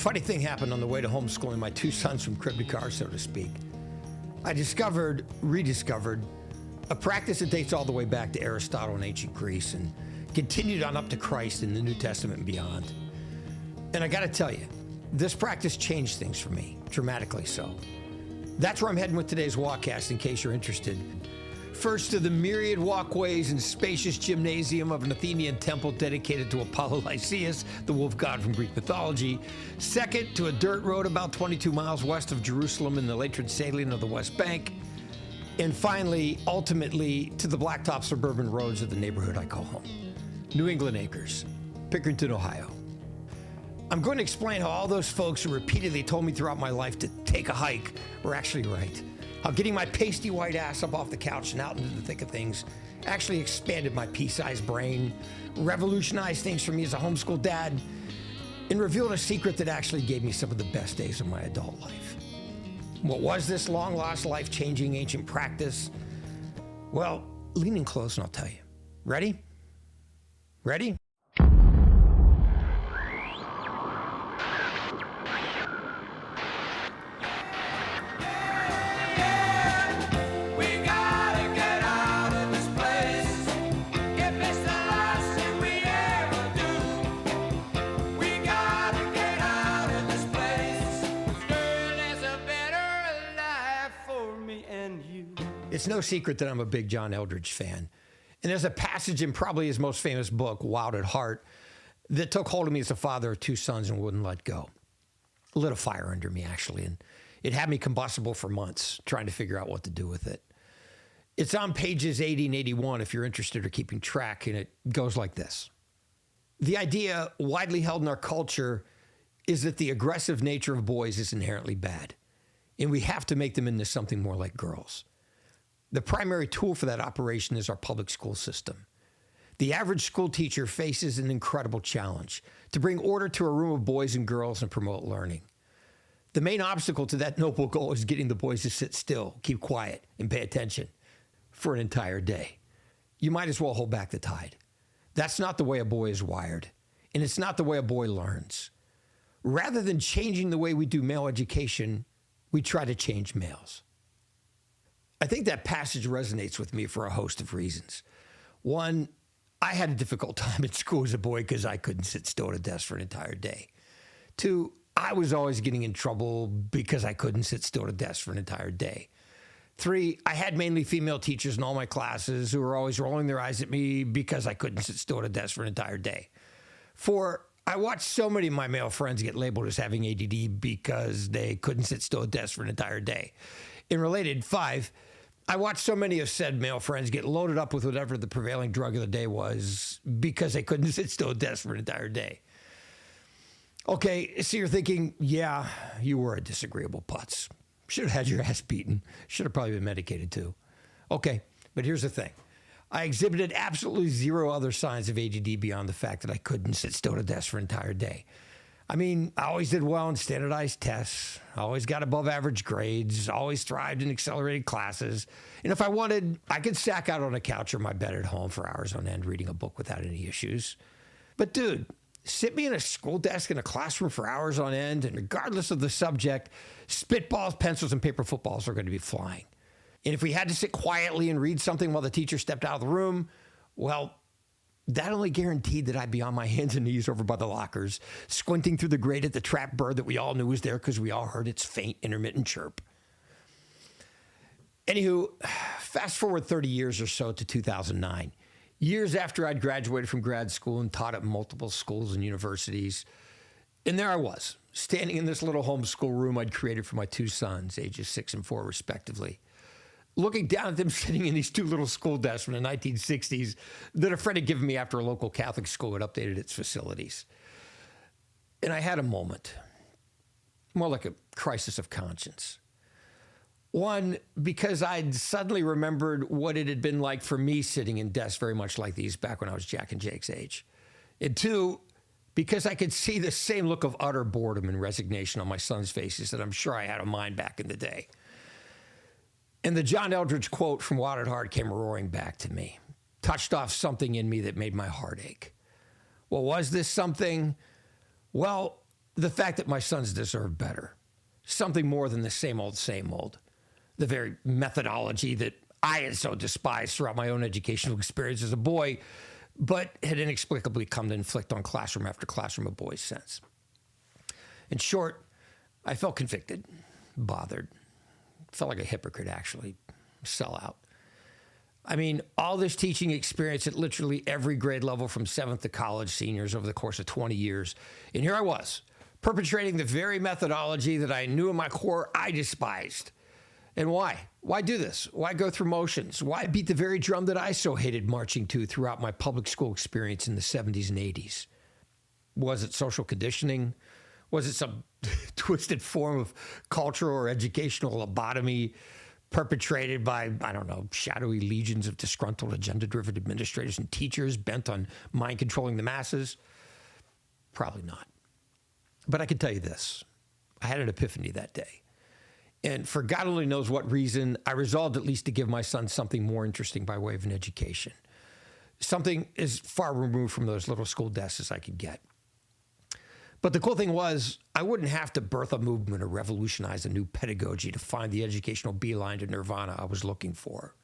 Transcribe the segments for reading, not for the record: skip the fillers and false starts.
funny thing happened on the way to homeschooling my two sons from crib to car, so to speak. I rediscovered, a practice that dates all the way back to Aristotle in ancient Greece and continued on up to Christ in the New Testament and beyond. And I gotta tell you, this practice changed things for me, dramatically so. That's where I'm heading with today's Waughcast, in case you're interested. First, to the myriad walkways and spacious gymnasium of an Athenian temple dedicated to Apollo Lycaeus, the wolf god from Greek mythology. Second, to a dirt road about 22 miles west of Jerusalem in the lateran salient of the West Bank. And finally, ultimately, to the blacktop suburban roads of the neighborhood I call home. New England Acres, Pickerington, Ohio. I'm going to explain how all those folks who repeatedly told me throughout my life to take a hike were actually right. How getting my pasty white ass up off the couch and out into the thick of things actually expanded my pea-sized brain, revolutionized things for me as a homeschool dad, and revealed a secret that actually gave me some of the best days of my adult life. What was this long-lost, life-changing ancient practice? Well, lean in close and I'll tell you. Ready? Ready? It's no secret that I'm a big John Eldredge fan. And there's a passage in probably his most famous book, Wild at Heart, that took hold of me as a father of two sons and wouldn't let go. It lit a fire under me, actually, and it had me combustible for months, trying to figure out what to do with it. It's on pages 80 and 81 if you're interested or keeping track, and it goes like this. The idea widely held in our culture is that the aggressive nature of boys is inherently bad, and we have to make them into something more like girls. The primary tool for that operation is our public school system. The average school teacher faces an incredible challenge to bring order to a room of boys and girls and promote learning. The main obstacle to that noble goal is getting the boys to sit still, keep quiet, and pay attention for an entire day. You might as well hold back the tide. That's not the way a boy is wired, and it's not the way a boy learns. Rather than changing the way we do male education, we try to change males. I think that passage resonates with me for a host of reasons. One, I had a difficult time at school as a boy because I couldn't sit still at a desk for an entire day. Two, I was always getting in trouble because I couldn't sit still at a desk for an entire day. Three, I had mainly female teachers in all my classes who were always rolling their eyes at me because I couldn't sit still at a desk for an entire day. Four, I watched so many of my male friends get labeled as having ADD because they couldn't sit still at a desk for an entire day. And related, five, I watched so many of said male friends get loaded up with whatever the prevailing drug of the day was because they couldn't sit still at a desk for an entire day. Okay, so you're thinking, yeah, you were a disagreeable putz. Should have had your ass beaten. Should have probably been medicated too. Okay, but here's the thing. I exhibited absolutely zero other signs of ADD beyond the fact that I couldn't sit still at a desk for an entire day. I mean, I always did well in standardized tests, always got above average grades, always thrived in accelerated classes. And if I wanted, I could sack out on a couch or my bed at home for hours on end reading a book without any issues. But dude, sit me in a school desk in a classroom for hours on end, and regardless of the subject, spitballs, pencils, and paper footballs are going to be flying. And if we had to sit quietly and read something while the teacher stepped out of the room, well, that only guaranteed that I'd be on my hands and knees over by the lockers, squinting through the grate at the trapped bird that we all knew was there because we all heard its faint, intermittent chirp. Anywho, fast forward 30 years or so to 2009. Years after I'd graduated from grad school and taught at multiple schools and universities. And there I was, standing in this little homeschool room I'd created for my two sons, ages 6 and 4 respectively, looking down at them sitting in these two little school desks from the 1960s that a friend had given me after a local Catholic school had updated its facilities. And I had a moment, more like a crisis of conscience. One, because I'd suddenly remembered what it had been like for me sitting in desks very much like these back when I was Jack and Jake's age. And two, because I could see the same look of utter boredom and resignation on my sons' faces that I'm sure I had on mine back in the day. And the John Eldredge quote from Wild at Heart came roaring back to me, touched off something in me that made my heart ache. Well, was this something? Well, the fact that my sons deserve better, something more than the same old, the very methodology that I had so despised throughout my own educational experience as a boy, but had inexplicably come to inflict on classroom after classroom of boys since. In short, I felt convicted, bothered, felt like a hypocrite, actually, sellout. I mean, all this teaching experience at literally every grade level from 7th to college seniors over the course of 20 years. And here I was, perpetrating the very methodology that I knew in my core I despised. And why? Why do this? Why go through motions? Why beat the very drum that I so hated marching to throughout my public school experience in the 70s and 80s? Was it social conditioning? Was it some twisted form of cultural or educational lobotomy perpetrated by, I don't know, shadowy legions of disgruntled agenda-driven administrators and teachers bent on mind-controlling the masses? Probably not. But I can tell you this. I had an epiphany that day. And for God only knows what reason, I resolved at least to give my son something more interesting by way of an education. Something as far removed from those little school desks as I could get. But the cool thing was, I wouldn't have to birth a movement or revolutionize a new pedagogy to find the educational beeline to nirvana I was looking for.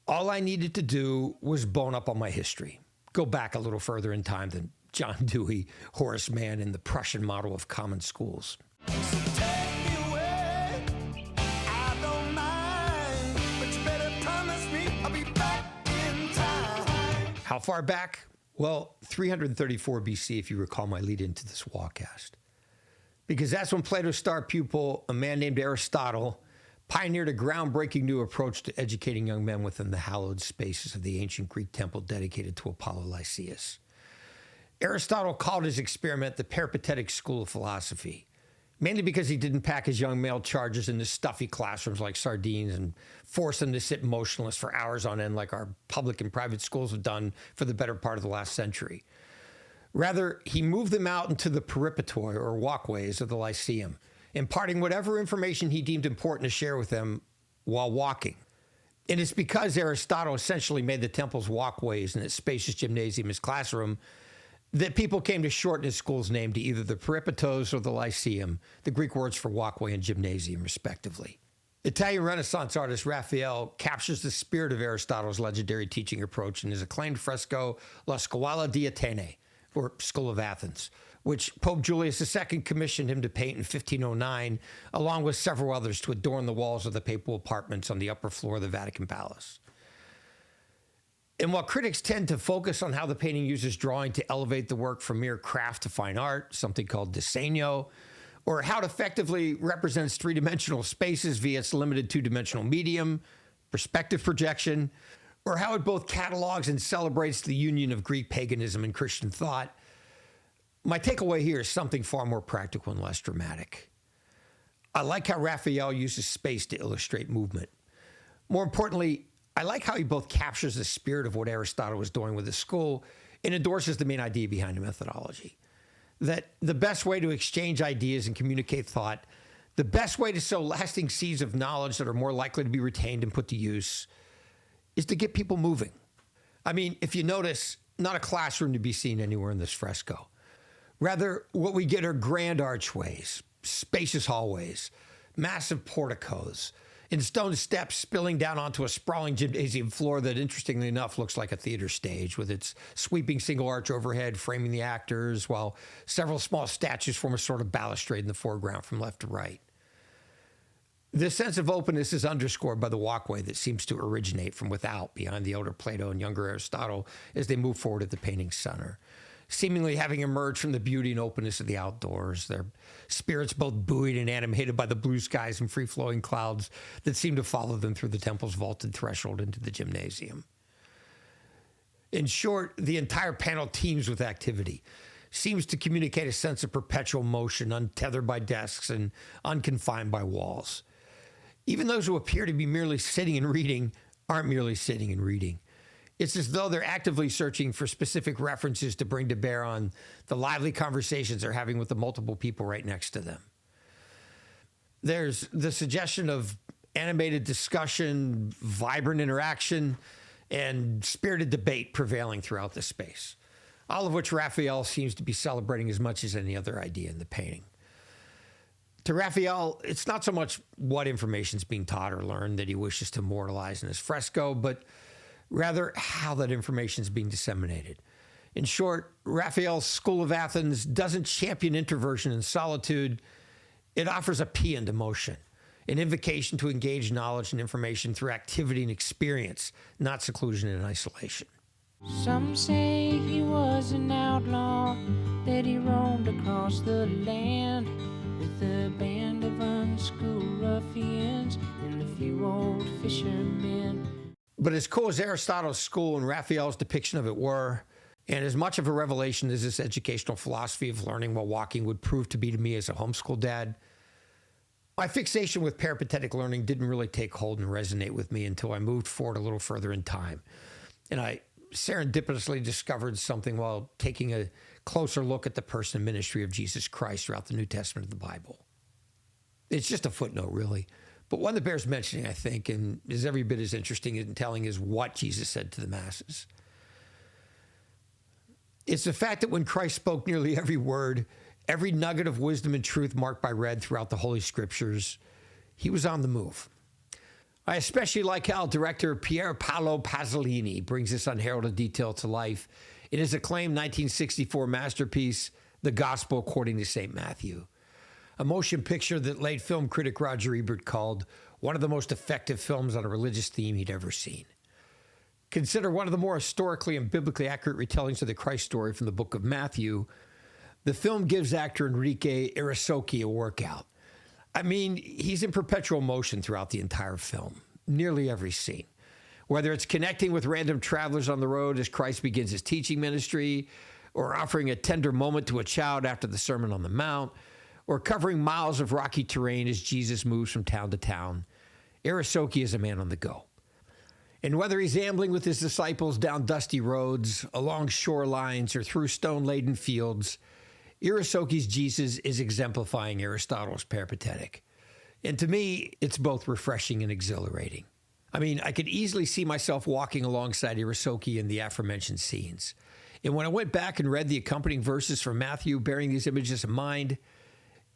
All I needed to do was bone up on my history, go back a little further in time than John Dewey, Horace Mann, and the Prussian model of common schools. How far back? Well, 334 BC, if you recall my lead into this Waughcast. Because that's when Plato's star pupil, a man named Aristotle, pioneered a groundbreaking new approach to educating young men within the hallowed spaces of the ancient Greek temple dedicated to Apollo Lyceus. Aristotle called his experiment the peripatetic school of philosophy, mainly because he didn't pack his young male charges into stuffy classrooms like sardines and force them to sit motionless for hours on end like our public and private schools have done for the better part of the last century. Rather, he moved them out into the peripatoi, or walkways, of the Lyceum, imparting whatever information he deemed important to share with them while walking. And it's because Aristotle essentially made the temple's walkways and its spacious gymnasium his classroom that people came to shorten his school's name to either the peripatos or the Lyceum, the Greek words for walkway and gymnasium, respectively. Italian Renaissance artist Raphael captures the spirit of Aristotle's legendary teaching approach in his acclaimed fresco La Scuola di Atene, or School of Athens, which Pope Julius II commissioned him to paint in 1509, along with several others to adorn the walls of the papal apartments on the upper floor of the Vatican Palace. And while critics tend to focus on how the painting uses drawing to elevate the work from mere craft to fine art, something called disegno, or how it effectively represents three-dimensional spaces via its limited two-dimensional medium, perspective projection, or how it both catalogs and celebrates the union of Greek paganism and Christian thought, my takeaway here is something far more practical and less dramatic. I like how Raphael uses space to illustrate movement. More importantly, I like how he both captures the spirit of what Aristotle was doing with his school and endorses the main idea behind the methodology. That the best way to exchange ideas and communicate thought, the best way to sow lasting seeds of knowledge that are more likely to be retained and put to use, is to get people moving. I mean, if you notice, not a classroom to be seen anywhere in this fresco. Rather, what we get are grand archways, spacious hallways, massive porticos, and stone steps spilling down onto a sprawling gymnasium floor that, interestingly enough, looks like a theater stage with its sweeping single arch overhead framing the actors, while several small statues form a sort of balustrade in the foreground from left to right. This sense of openness is underscored by the walkway that seems to originate from without behind the elder Plato and younger Aristotle as they move forward at the painting's center, seemingly having emerged from the beauty and openness of the outdoors, their spirits both buoyed and animated by the blue skies and free-flowing clouds that seem to follow them through the temple's vaulted threshold into the gymnasium. In short, the entire panel teems with activity, seems to communicate a sense of perpetual motion, untethered by desks and unconfined by walls. Even those who appear to be merely sitting and reading aren't merely sitting and reading. It's as though they're actively searching for specific references to bring to bear on the lively conversations they're having with the multiple people right next to them. There's the suggestion of animated discussion, vibrant interaction, and spirited debate prevailing throughout the space. all of which Raphael seems to be celebrating as much as any other idea in the painting. To Raphael, it's not so much what information is being taught or learned that he wishes to immortalize in his fresco, but rather how that information is being disseminated. In short, Raphael's School of Athens doesn't champion introversion and solitude. It offers a paean to motion, an invocation to engage knowledge and information through activity and experience, not seclusion and isolation. Some say he was an outlaw, that he roamed across the land with a band of unschooled ruffians and a few old fishermen. But as cool as Aristotle's school and Raphael's depiction of it were, and as much of a revelation as this educational philosophy of learning while walking would prove to be to me as a homeschool dad, my fixation with peripatetic learning didn't really take hold and resonate with me until I moved forward a little further in time. And I serendipitously discovered something while taking a closer look at the person and ministry of Jesus Christ throughout the New Testament of the Bible. It's just a footnote, really, but one that bears mentioning, I think, and is every bit as interesting in telling is what Jesus said to the masses. It's the fact that when Christ spoke nearly every word, every nugget of wisdom and truth marked by red throughout the Holy Scriptures, he was on the move. I especially like how director Pier Paolo Pasolini brings this unheralded detail to life in his acclaimed 1964 masterpiece, The Gospel According to St. Matthew, a motion picture that late film critic Roger Ebert called one of the most effective films on a religious theme he'd ever seen. Considered one of the more historically and biblically accurate retellings of the Christ story from the book of Matthew, the film gives actor Enrique Irisocchi a workout. I mean, he's in perpetual motion throughout the entire film, nearly every scene. Whether it's connecting with random travelers on the road as Christ begins his teaching ministry, or offering a tender moment to a child after the Sermon on the Mount, or covering miles of rocky terrain as Jesus moves from town to town, Irisocchi is a man on the go. And whether he's ambling with his disciples down dusty roads, along shorelines, or through stone-laden fields, Irisocchi's Jesus is exemplifying Aristotle's peripatetic. And to me, it's both refreshing and exhilarating. I mean, I could easily see myself walking alongside Irisocchi in the aforementioned scenes. And when I went back and read the accompanying verses from Matthew bearing these images in mind,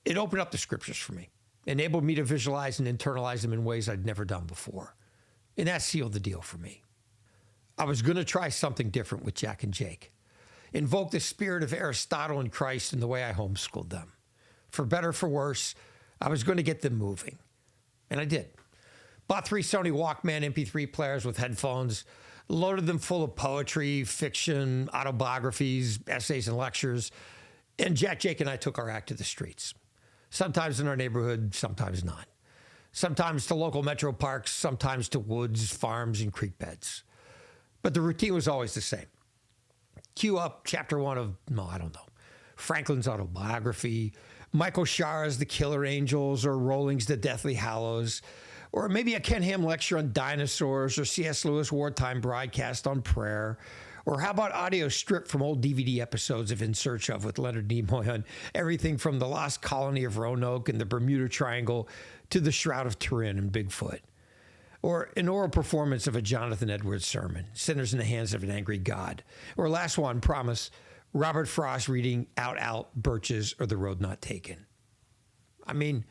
it opened up the scriptures for me, enabled me to visualize and internalize them in ways I'd never done before. And that sealed the deal for me. I was going to try something different with Jack and Jake. Invoke the spirit of Aristotle and Christ in the way I homeschooled them. For better or for worse, I was going to get them moving. And I did. Bought 3 Sony Walkman MP3 players with headphones, loaded them full of poetry, fiction, autobiographies, essays, and lectures. And Jack, Jake, and I took our act to the streets. Sometimes in our neighborhood, sometimes not. Sometimes to local metro parks, sometimes to woods, farms, and creek beds. But the routine was always the same. Cue up chapter 1 of, Franklin's autobiography, Michael Shara's The Killer Angels, or Rolling's The Deathly Hallows, or maybe a Ken Ham lecture on dinosaurs, or C.S. Lewis' wartime broadcast on prayer, or how about audio stripped from old DVD episodes of In Search of with Leonard Nimoy on everything from the Lost Colony of Roanoke and the Bermuda Triangle to the Shroud of Turin and Bigfoot. Or an oral performance of a Jonathan Edwards sermon, Sinners in the Hands of an Angry God. Or last one, promise, Robert Frost reading Out, Birches, or The Road Not Taken. I mean,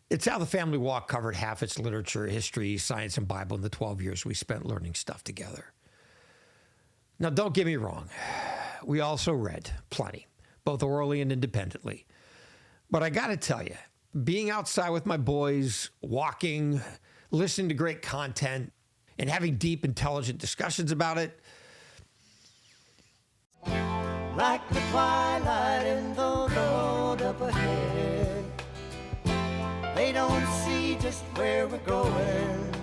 it's how the family walk covered half its literature, history, science, and Bible in the 12 years we spent learning stuff together. Now, don't get me wrong. We also read plenty, both orally and independently. But I got to tell you, being outside with my boys, walking, listening to great content, and having deep, intelligent discussions about it. Like the twilight in the road up ahead, they don't see just where we're going.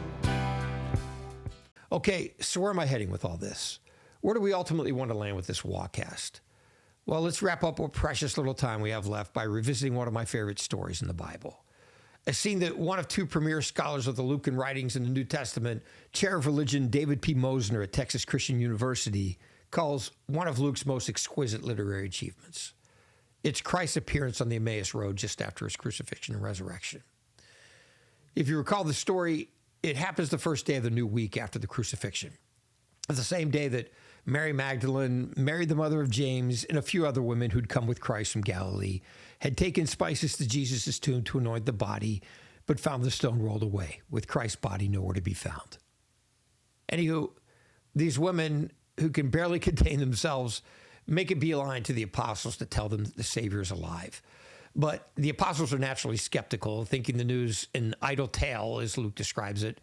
Okay, so where am I heading with all this? Where do we ultimately want to land with this Waughcast? Well, let's wrap up what precious little time we have left by revisiting one of my favorite stories in the Bible. A scene that one of 2 premier scholars of the Lucan writings in the New Testament, chair of religion David P. Mosner at Texas Christian University, calls one of Luke's most exquisite literary achievements. It's Christ's appearance on the Emmaus Road just after his crucifixion and resurrection. If you recall the story, it happens the first day of the new week after the crucifixion. It's the same day that Mary Magdalene, Mary the mother of James, and a few other women who'd come with Christ from Galilee had taken spices to Jesus' tomb to anoint the body, but found the stone rolled away, with Christ's body nowhere to be found. Anywho, these women who can barely contain themselves make a beeline to the apostles to tell them that the Savior is alive. But the apostles are naturally skeptical, thinking the news an idle tale, as Luke describes it.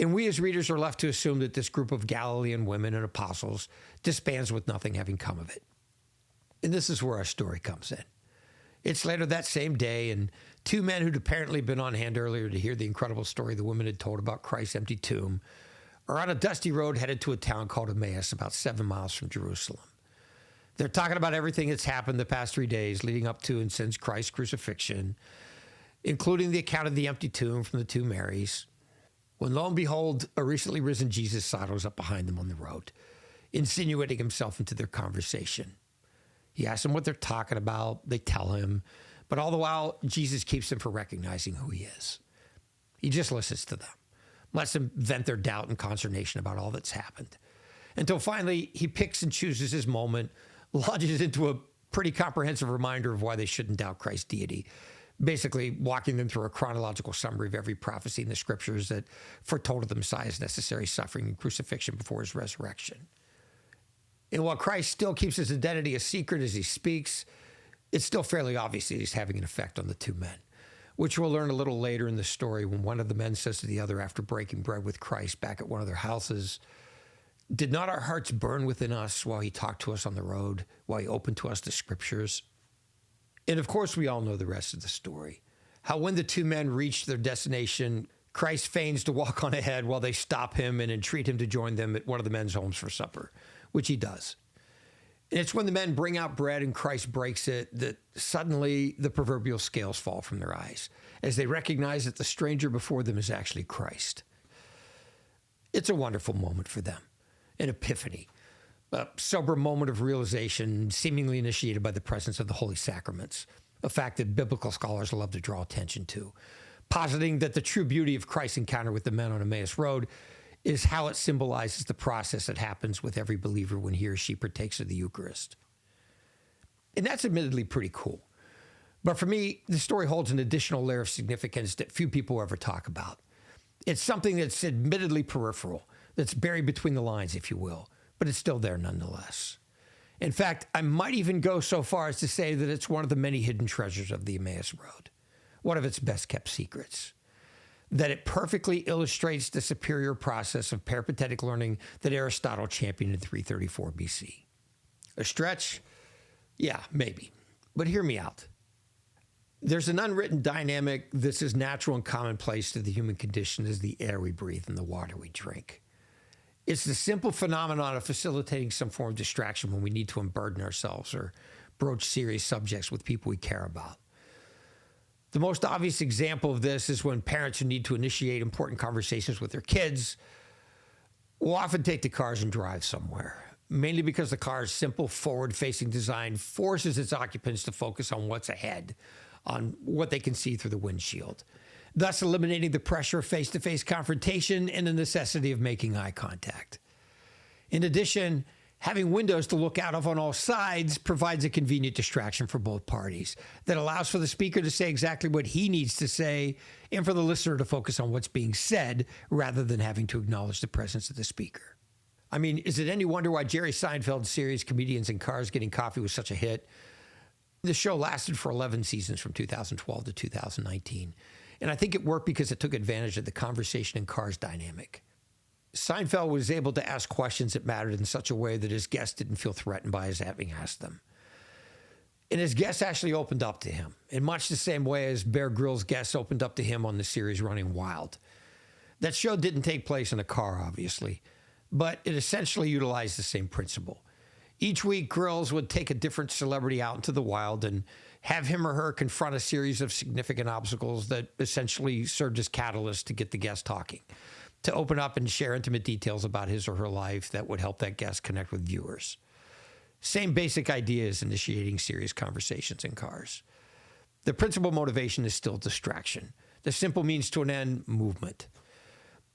And we as readers are left to assume that this group of Galilean women and apostles disbands with nothing having come of it. And this is where our story comes in. It's later that same day, and two men who'd apparently been on hand earlier to hear the incredible story the women had told about Christ's empty tomb are on a dusty road headed to a town called Emmaus, about 7 miles from Jerusalem. They're talking about everything that's happened the past 3 days leading up to and since Christ's crucifixion, including the account of the empty tomb from the two Marys, when lo and behold, a recently risen Jesus sidles up behind them on the road, insinuating himself into their conversation. He asks them what they're talking about. They tell him. But all the while, Jesus keeps them from recognizing who he is. He just listens to them, lets them vent their doubt and consternation about all that's happened, until finally he picks and chooses his moment, lodges into a pretty comprehensive reminder of why they shouldn't doubt Christ's deity, basically walking them through a chronological summary of every prophecy in the scriptures that foretold of the Messiah's necessary suffering and crucifixion before his resurrection. And while Christ still keeps his identity a secret as he speaks, it's still fairly obvious that he's having an effect on the two men, which we'll learn a little later in the story when one of the men says to the other after breaking bread with Christ back at one of their houses, "Did not our hearts burn within us while he talked to us on the road, while he opened to us the scriptures?" And of course, we all know the rest of the story. How when the two men reach their destination, Christ feigns to walk on ahead while they stop him and entreat him to join them at one of the men's homes for supper, which he does. And it's when the men bring out bread and Christ breaks it that suddenly the proverbial scales fall from their eyes as they recognize that the stranger before them is actually Christ. It's a wonderful moment for them, an epiphany, a sober moment of realization seemingly initiated by the presence of the holy sacraments, a fact that biblical scholars love to draw attention to, positing that the true beauty of Christ's encounter with the men on Emmaus Road is how it symbolizes the process that happens with every believer when he or she partakes of the Eucharist. And that's admittedly pretty cool. But for me, the story holds an additional layer of significance that few people ever talk about. It's something that's admittedly peripheral, that's buried between the lines, if you will, but it's still there nonetheless. In fact, I might even go so far as to say that it's one of the many hidden treasures of the Emmaus Road, one of its best kept secrets, that it perfectly illustrates the superior process of peripatetic learning that Aristotle championed in 334 BC. A stretch? Yeah, maybe. But hear me out. There's an unwritten dynamic that's as natural and commonplace to the human condition as the air we breathe and the water we drink. It's the simple phenomenon of facilitating some form of distraction when we need to unburden ourselves or broach serious subjects with people we care about. The most obvious example of this is when parents who need to initiate important conversations with their kids will often take the cars and drive somewhere, mainly because the car's simple forward-facing design forces its occupants to focus on what's ahead, on what they can see through the windshield, thus eliminating the pressure of face-to-face confrontation and the necessity of making eye contact. In addition, having windows to look out of on all sides provides a convenient distraction for both parties that allows for the speaker to say exactly what he needs to say and for the listener to focus on what's being said rather than having to acknowledge the presence of the speaker. I mean, is it any wonder why Jerry Seinfeld's series Comedians in Cars Getting Coffee was such a hit? The show lasted for 11 seasons from 2012 to 2019. And I think it worked because it took advantage of the conversation in cars dynamic. Seinfeld was able to ask questions that mattered in such a way that his guests didn't feel threatened by his having asked them. And his guests actually opened up to him in much the same way as Bear Grylls' guests opened up to him on the series Running Wild. That show didn't take place in a car, obviously, but it essentially utilized the same principle. Each week, Grylls would take a different celebrity out into the wild and have him or her confront a series of significant obstacles that essentially served as catalysts to get the guest talking, to open up and share intimate details about his or her life that would help that guest connect with viewers. Same basic idea as initiating serious conversations in cars. The principal motivation is still distraction. The simple means to an end, movement.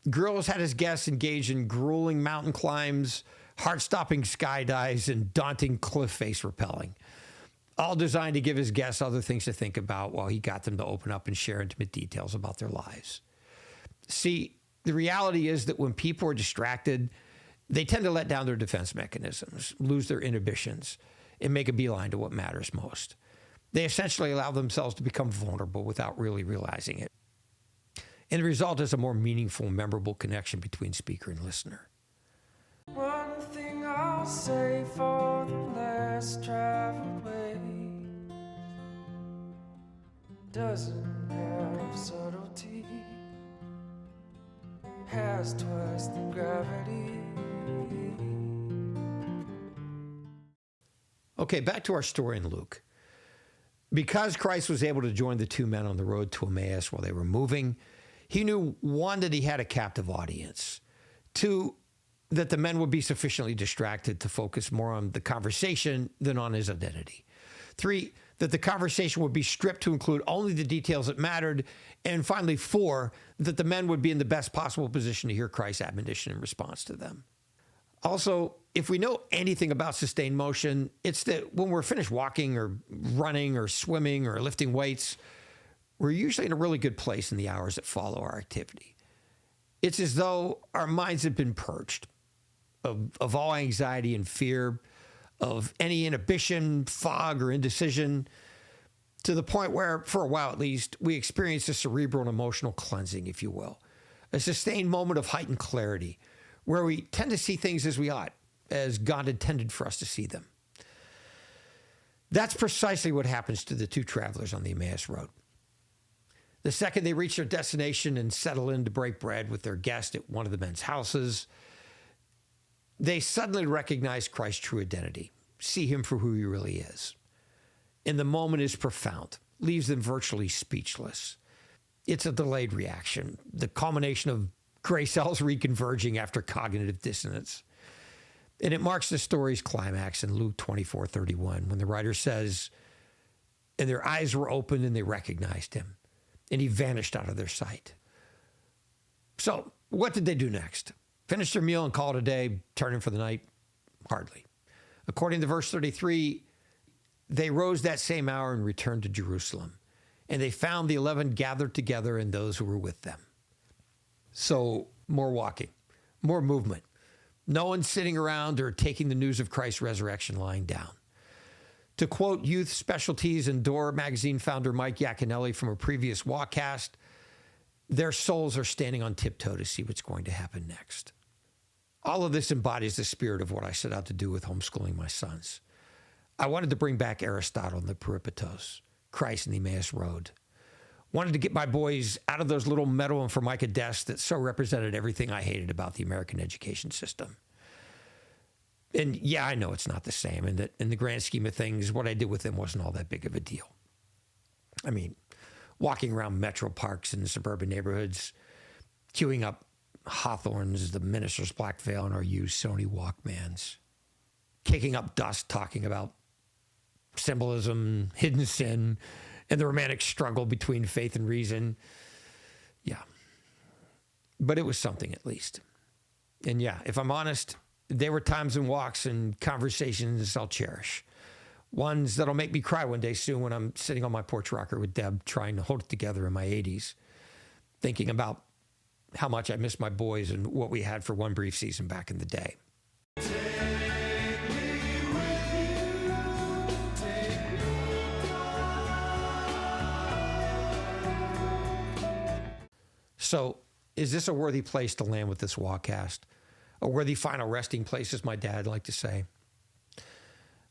Grylls had his guests engage in grueling mountain climbs, heart-stopping skydives, and daunting cliff face rappelling, all designed to give his guests other things to think about while he got them to open up and share intimate details about their lives. See, the reality is that when people are distracted, they tend to let down their defense mechanisms, lose their inhibitions, and make a beeline to what matters most. They essentially allow themselves to become vulnerable without really realizing it. And the result is a more meaningful, memorable connection between speaker and listener. One thing I'll say for the last traveled way doesn't have subtlety, has twice the gravity. Okay, back to our story in Luke. Because Christ was able to join the two men on the road to Emmaus while they were moving, he knew, one, that he had a captive audience, two, that the men would be sufficiently distracted to focus more on the conversation than on his identity, three, that the conversation would be stripped to include only the details that mattered, and finally, four, that the men would be in the best possible position to hear Christ's admonition in response to them. Also, if we know anything about sustained motion, it's that when we're finished walking or running or swimming or lifting weights, we're usually in a really good place in the hours that follow our activity. It's as though our minds have been purged of all anxiety and fear, of any inhibition, fog, or indecision, to the point where, for a while at least, we experience a cerebral and emotional cleansing, if you will, a sustained moment of heightened clarity, where we tend to see things as we ought, as God intended for us to see them. That's precisely what happens to the two travelers on the Emmaus Road. The second they reach their destination and settle in to break bread with their guest at one of the men's houses, they suddenly recognize Christ's true identity, see him for who he really is. And the moment is profound, leaves them virtually speechless. It's a delayed reaction, the culmination of gray cells reconverging after cognitive dissonance. And it marks the story's climax in Luke 24:31, when the writer says, "And their eyes were opened and they recognized him, and he vanished out of their sight." So what did they do next? Finish their meal and call it a day, turn in for the night? Hardly. According to verse 33, they rose that same hour and returned to Jerusalem, and they found the 11 gathered together and those who were with them. So more walking, more movement. No one sitting around or taking the news of Christ's resurrection lying down. To quote Youth Specialties and Door magazine founder Mike Yaconelli from a previous Waughcast, their souls are standing on tiptoe to see what's going to happen next. All of this embodies the spirit of what I set out to do with homeschooling my sons. I wanted to bring back Aristotle and the Peripatos, Christ and the Emmaus Road. Wanted to get my boys out of those little metal and formica desks that so represented everything I hated about the American education system. And yeah, I know it's not the same, and that in the grand scheme of things, what I did with them wasn't all that big of a deal. I mean, walking around metro parks and suburban neighborhoods, queuing up Hawthorne's The Minister's Black Veil and our used Sony Walkmans, kicking up dust talking about symbolism, hidden sin, and the romantic struggle between faith and reason. Yeah. But it was something at least. And yeah, if I'm honest, there were times and walks and conversations I'll cherish. Ones that'll make me cry one day soon when I'm sitting on my porch rocker with Deb trying to hold it together in my 80s, thinking about how much I miss my boys and what we had for one brief season back in the day. So, is this a worthy place to land with this Waughcast? A worthy final resting place, as my dad liked to say?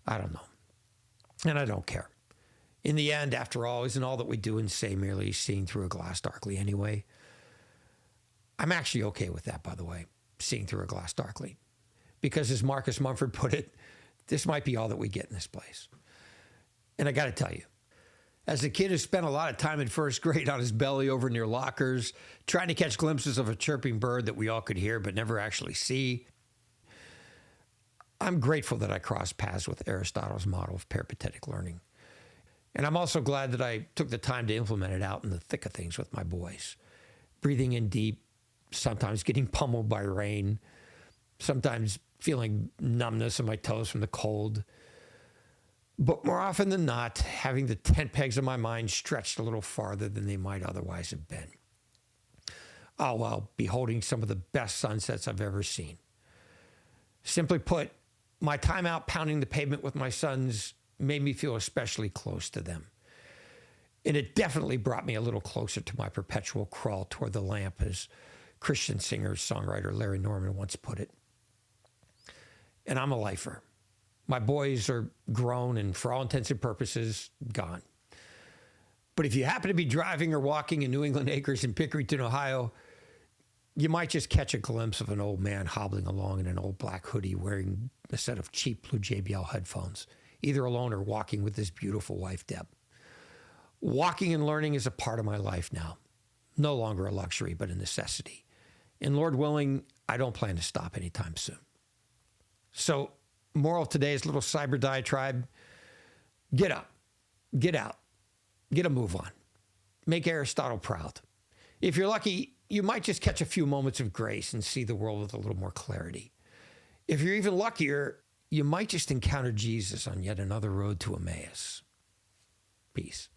I don't know. And I don't care. In the end, after all, isn't all that we do and say merely seeing through a glass darkly anyway? I'm actually okay with that, by the way, seeing through a glass darkly. Because as Marcus Mumford put it, this might be all that we get in this place. And I got to tell you, as a kid who spent a lot of time in first grade on his belly over near lockers, trying to catch glimpses of a chirping bird that we all could hear but never actually see, I'm grateful that I crossed paths with Aristotle's model of peripatetic learning. And I'm also glad that I took the time to implement it out in the thick of things with my boys. Breathing in deep, sometimes getting pummeled by rain, sometimes feeling numbness in my toes from the cold. But more often than not, having the tent pegs of my mind stretched a little farther than they might otherwise have been. All while beholding some of the best sunsets I've ever seen. Simply put, my time out pounding the pavement with my sons made me feel especially close to them. And it definitely brought me a little closer to my perpetual crawl toward the lamp, as Christian singer-songwriter Larry Norman once put it. And I'm a lifer. My boys are grown and, for all intents and purposes, gone. But if you happen to be driving or walking in New England Acres in Pickerington, Ohio, you might just catch a glimpse of an old man hobbling along in an old black hoodie wearing a set of cheap blue JBL headphones, either alone or walking with his beautiful wife, Deb. Walking and learning is a part of my life now. No longer a luxury, but a necessity. And Lord willing, I don't plan to stop anytime soon. So, moral of today's little cyber diatribe: get up, get out, get a move on. Make Aristotle proud. If you're lucky, you might just catch a few moments of grace and see the world with a little more clarity. If you're even luckier, you might just encounter Jesus on yet another road to Emmaus. Peace.